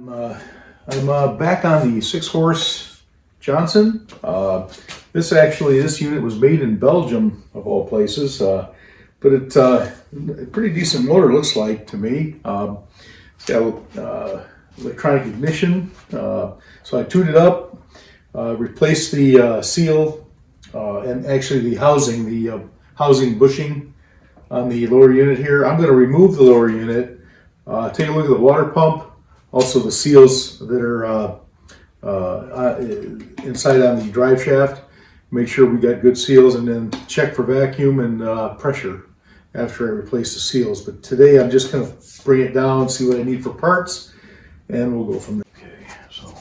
I'm back on the 6-horse Johnson. This unit was made in Belgium of all places, but it's a pretty decent motor, looks like to me. It's got electronic ignition, so I tuned it up, replaced the seal and actually the housing bushing on the lower unit here. I'm going to remove the lower unit, take a look at the water pump, also the seals that are inside on the drive shaft, make sure we got good seals, and then check for vacuum and pressure after I replace the seals. But today I'm just going to bring it down, see what I need for parts, and we'll go from there. Okay, so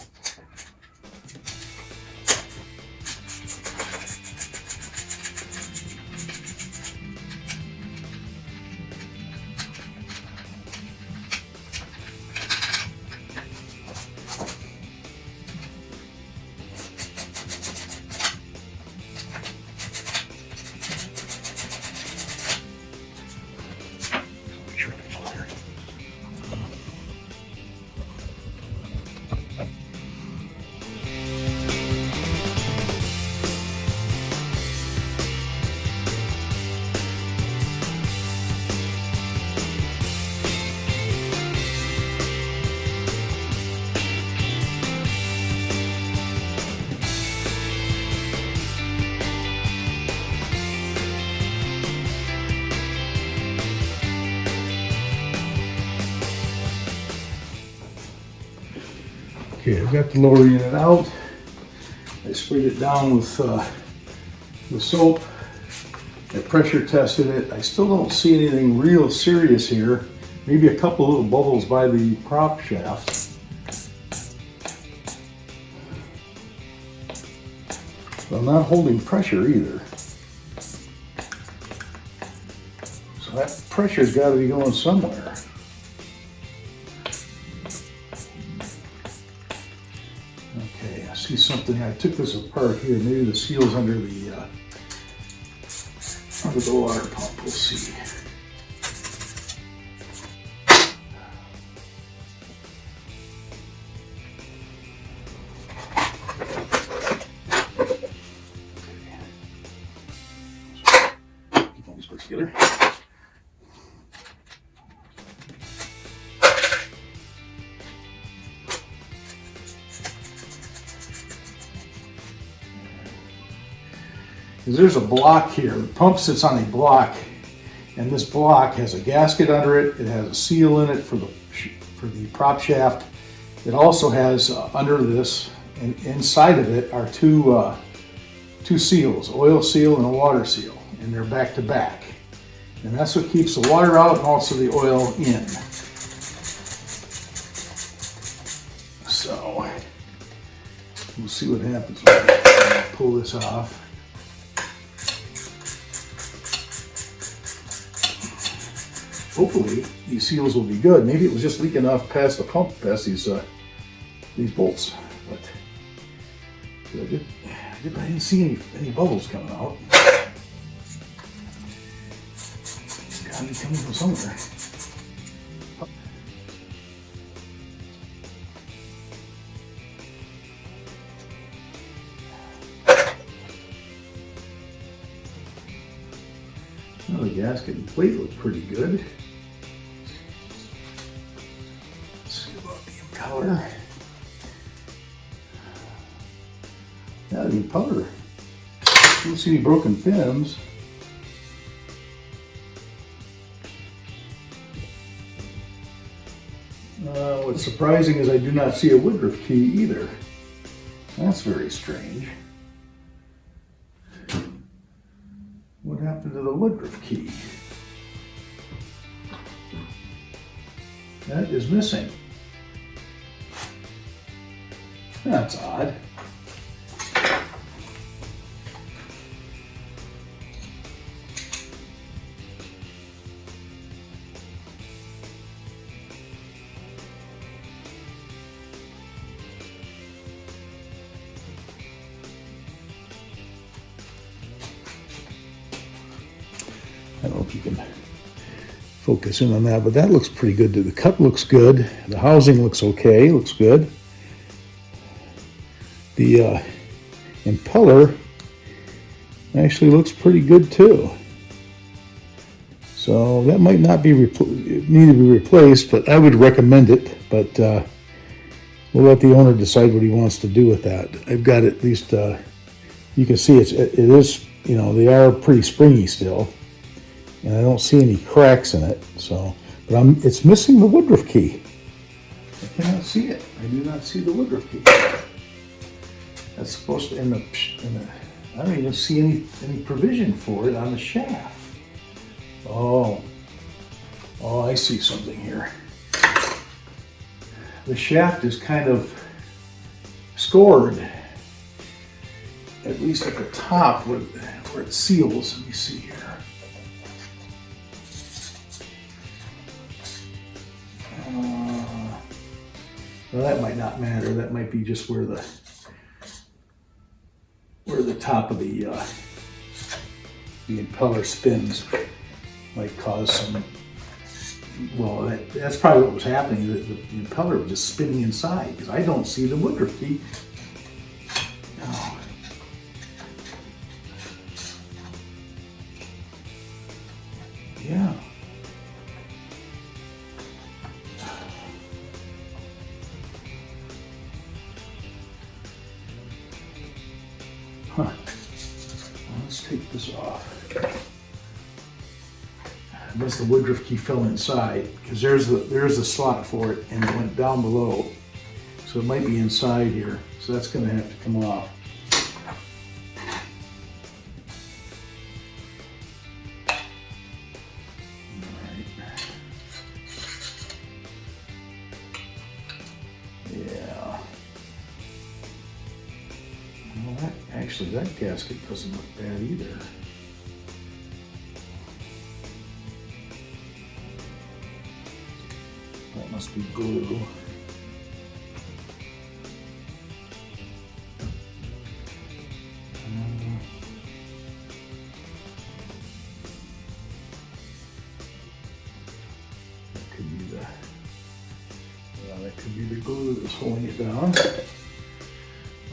okay, I've got the lower unit out. I sprayed it down with soap. I pressure tested it. I still don't see anything real serious here. Maybe a couple little bubbles by the prop shaft. But I'm not holding pressure either. So that pressure's got to be going somewhere. Okay, I see something. I took this apart here. Maybe the seal's under the water pump. We'll see. Keep all these parts together. There's a block here. The pump sits on a block, and this block has a gasket under it. It has a seal in it for the prop shaft. It also has under this, and inside of it are two seals, oil seal and a water seal, and they're back to back. And that's what keeps the water out and also the oil in. So we'll see what happens when I pull this off. Hopefully these seals will be good. Maybe it was just leaking off past the pump, past these bolts. But I didn't see any bubbles coming out. Gotta be coming from somewhere. Well, the gasket and plate look pretty good. Color. Yeah, the impeller. Don't see any broken fins. What's surprising is I do not see a Woodruff key either. That's very strange. What happened to the Woodruff key? That is missing. That's odd. I don't know if you can focus in on that, but that looks pretty good. The cut looks good. The housing looks okay, looks good. The impeller actually looks pretty good too. So that might not be need to be replaced, but I would recommend it. But we'll let the owner decide what he wants to do with that. I've got at least you can see it is, you know, they are pretty springy still, and I don't see any cracks in it. So, but it's missing the Woodruff key. I cannot see it. I do not see the Woodruff key. That's supposed to I don't even see any provision for it on the shaft. Oh, I see something here. The shaft is kind of scored, at least at the top where it seals. Let me see here. Well, that might not matter. That might be just where the top of the impeller spins. Might cause some, well, that's probably what was happening. The impeller was just spinning inside because I don't see the Woodruff key. Oh. Yeah. Huh. Well, let's take this off. Unless the Woodruff key fell inside, because there's the slot for it, and it went down below, so it might be inside here. So that's going to have to come off. All right. Yeah. Well, that gasket doesn't look bad either. That must be glue. That could be the glue that's holding it down.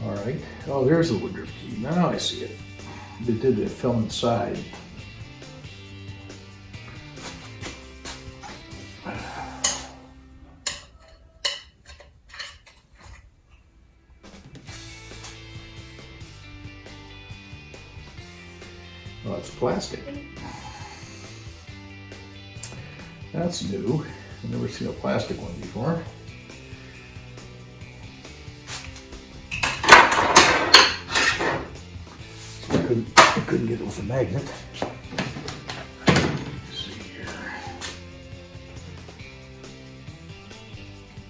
All right. Oh, there's the Woodruff key. Now I see it. It fell inside. Well, it's plastic. That's new. I've never seen a plastic one before. So I couldn't get it with a magnet. Let's see here.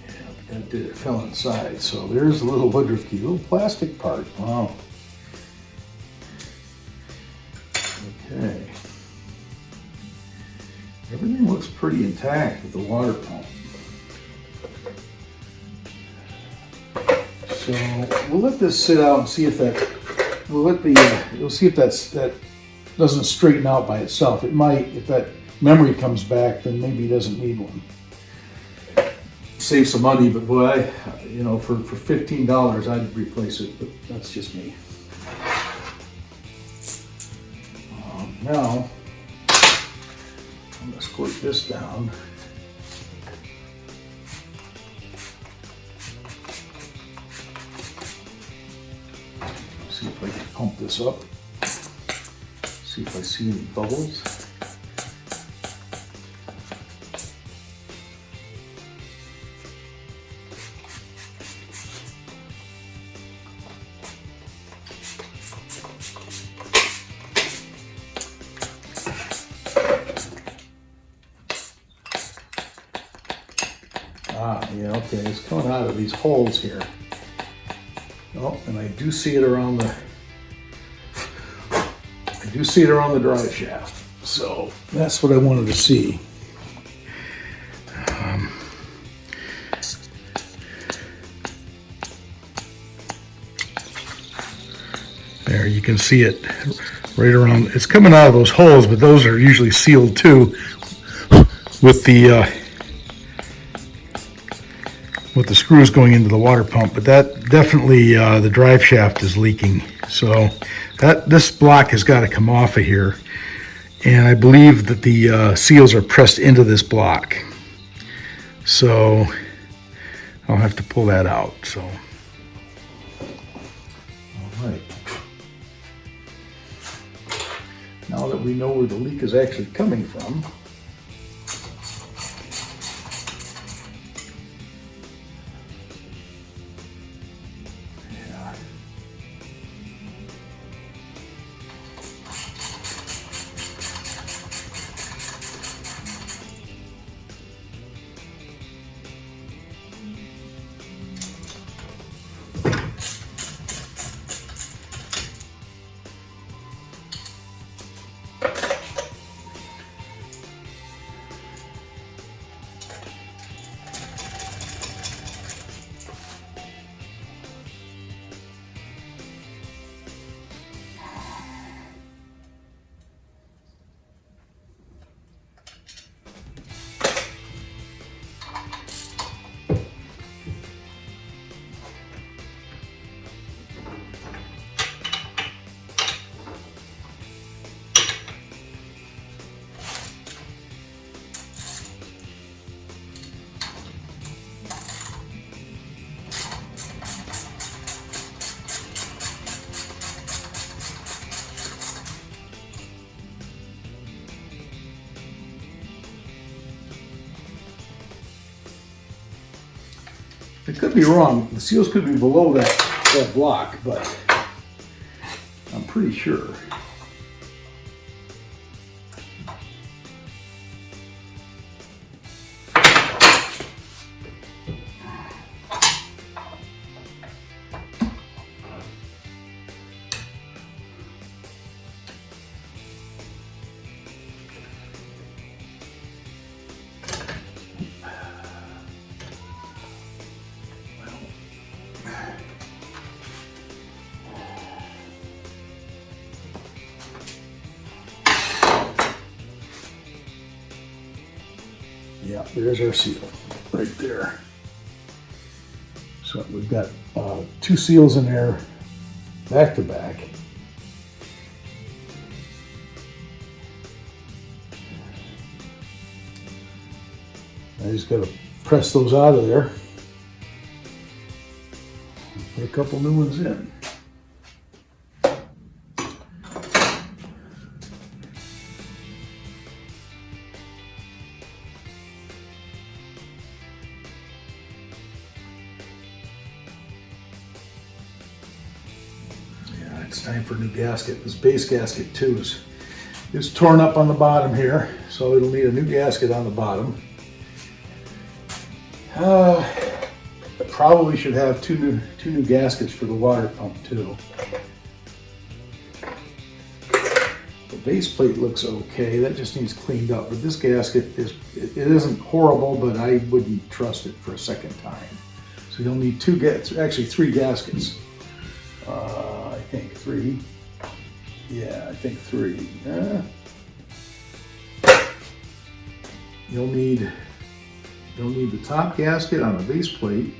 Yeah, but that it fell inside. So there's a little Woodruff key, a little plastic part. Wow. Okay. Everything looks pretty intact with the water pump. So we'll let this sit out and see if we'll see if that doesn't straighten out by itself. It might. If that memory comes back, then maybe it doesn't need one. Save some money, but boy, for $15, I'd replace it, but that's just me. Now, I'm going to squirt this down. See if I can pump this up. See if I see any bubbles. Yeah, okay, it's coming out of these holes here. Oh, and I do see it around the drive shaft. So that's what I wanted to see. There, you can see it right around. It's coming out of those holes, but those are usually sealed too with the screws going into the water pump, but that definitely the drive shaft is leaking. So this block has got to come off of here, and I believe that the seals are pressed into this block. So I'll have to pull that out. So, all right. Now that we know where the leak is actually coming from, I could be wrong. The seals could be below that block, but I'm pretty sure. Yeah, there's our seal right there. So we've got two seals in there back to back. I just got to press those out of there. Put a couple new ones in. It's time for a new gasket. This base gasket too is torn up on the bottom here, so it'll need a new gasket on the bottom. I probably should have two new gaskets for the water pump too. The base plate looks okay. That just needs cleaned up. But this gasket it isn't horrible, but I wouldn't trust it for a second time. So you'll need actually three gaskets. I think three. Yeah, I think three. You'll need the top gasket on the base plate.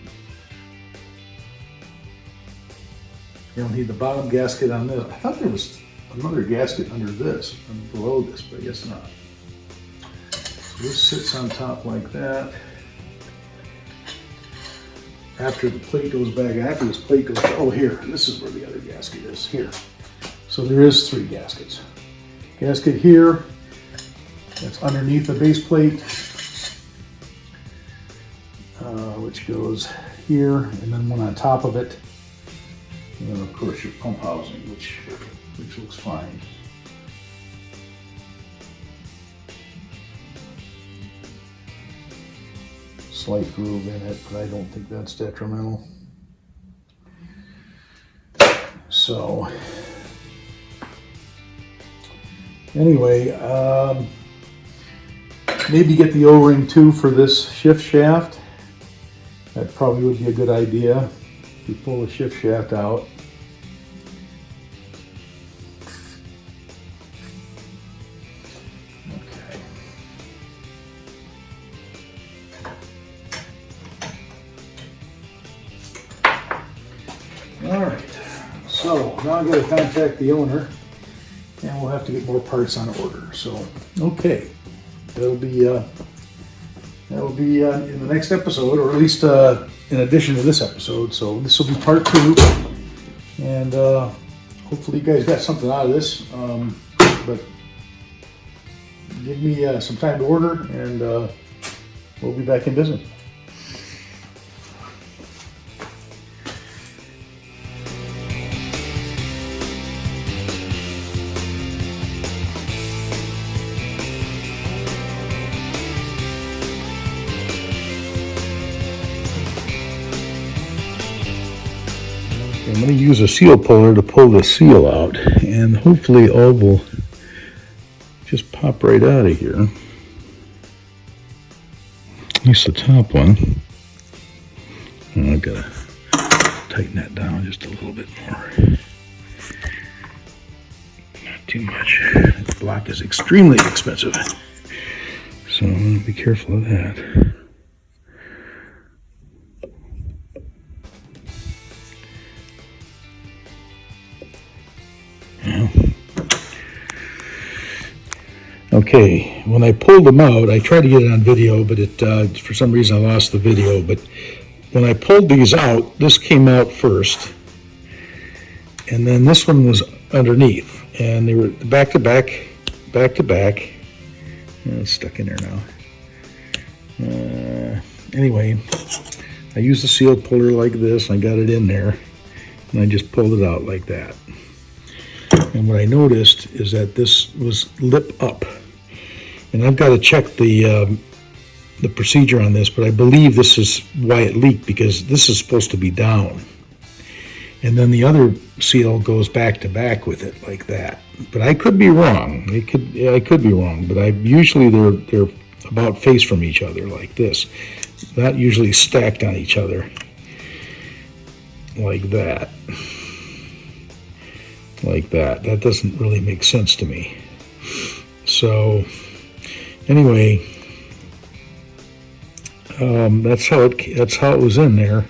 You'll need the bottom gasket on this. I thought there was another gasket under this, below this, but I guess not. So this sits on top like that. After the plate goes back, after this plate goes, oh here, this is where the other gasket is, here. So there is three gaskets. Gasket here, that's underneath the base plate, which goes here, and then one on top of it. And then of course your pump housing, which looks fine. Slight groove in it, but I don't think that's detrimental. So anyway, maybe get the O-ring too for this shift shaft. That probably would be a good idea if you pull the shift shaft out. So now I got to contact the owner, and we'll have to get more parts on order. So okay, that'll be in the next episode, or at least in addition to this episode. So this will be part 2, and hopefully you guys got something out of this. But give me some time to order, and we'll be back in business. I'm going to use a seal puller to pull the seal out, and hopefully all will just pop right out of here. At least the top one. I've got to tighten that down just a little bit more. Not too much. That block is extremely expensive, so I'm going to be careful of that. Okay, when I pulled them out, I tried to get it on video, but for some reason I lost the video. But when I pulled these out, this came out first, and then this one was underneath, and they were back to back, back to back. It's stuck in there now. Anyway, I used a seal puller like this, and I got it in there, and I just pulled it out like that. And what I noticed is that this was lip up. And I've got to check the procedure on this, but I believe this is why it leaked, because this is supposed to be down. And then the other seal goes back to back with it like that. But I could be wrong. I could be wrong, but usually they're about face from each other like this. Not usually stacked on each other like that. Like that. That doesn't really make sense to me. So anyway, that's how it was in there.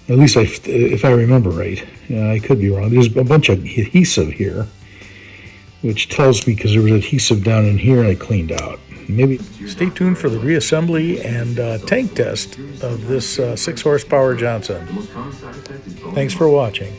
At least if I remember right. I could be wrong. There's a bunch of adhesive here, which tells me because there was adhesive down in here I cleaned out. Maybe. Stay tuned for the reassembly and tank test of this 6 horsepower Johnson. Thanks for watching.